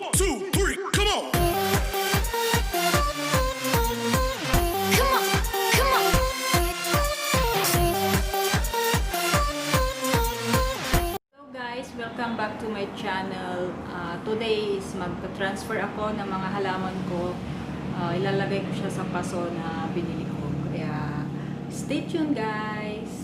1, 2, 3, come on! Come on, come on. Hello guys, welcome back to my channel. Today is magpa-transfer ako ng mga halaman ko. Ilalagay ko siya sa paso na binili ko. Kaya stay tuned guys.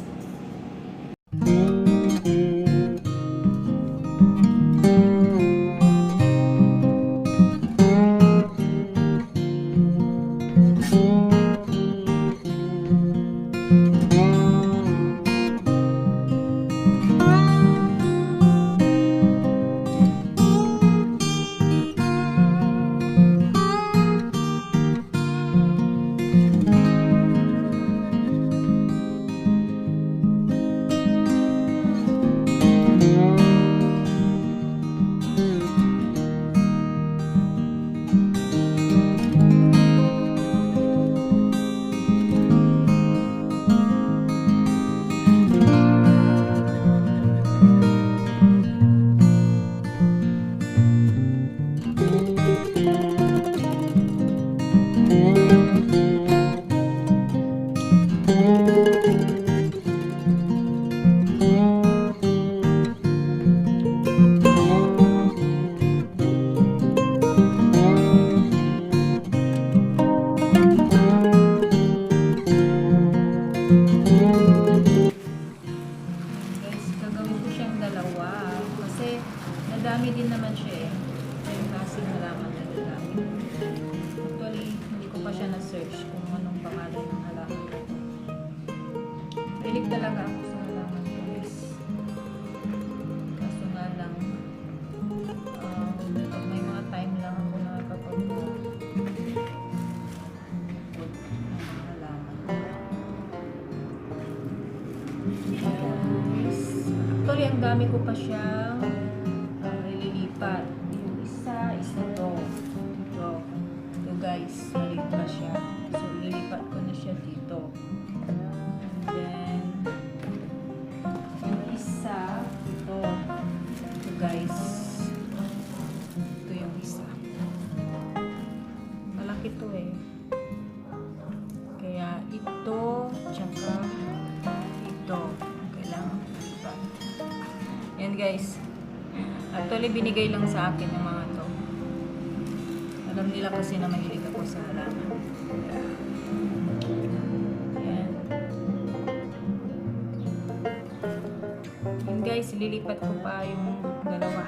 Madami din naman siya eh. Yung klaseng halaman na dadami. Actually, hindi ko pa siya na-search kung anong pangalan ng halaman ko. Mahilig talaga ako sa halaman ko guys. Kaso nga lang, pag may mga time lang ako nakakapag-halaman. Actually, ang dami ko pa siyang lilipat. Yung isa is ito. Ito guys, maliit pa siya. So, lilipat ko na siya dito. And then, yung isa, ito. Ito guys. Ito yung isa. Malaki to eh. Kaya ito, tsaka ito. Kailangan lilipat. Yan guys. Actually, binigay lang sa akin ng mga to. Alam nila kasi na mahilig ako sa halaman. Ayan. Yun guys, lilipat ko pa yung dalawa.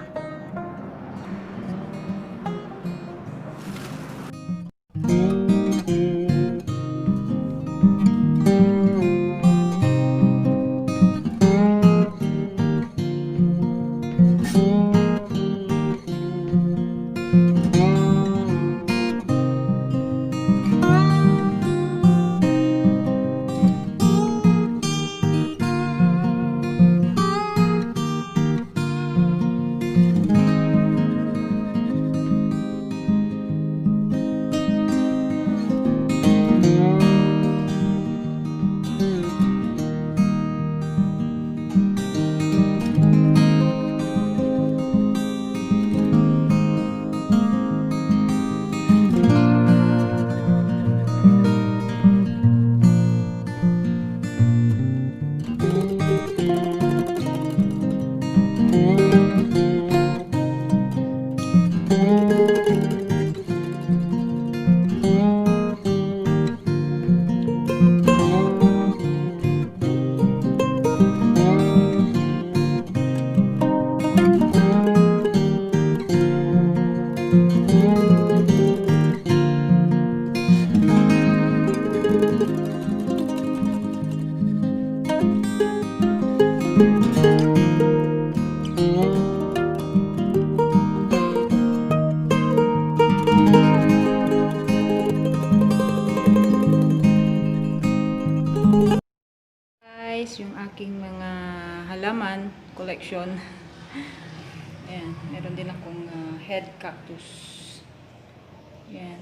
Yung aking mga halaman collection. Ayan, meron din akong head cactus. Ayan.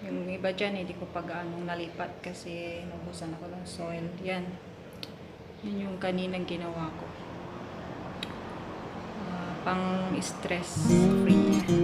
Yung iba dyan, hindi ko pa gaano nalipat kasi nabusan ako ng soil. Yan. Yun yung kaninang ginawa ko. pang stress free niya.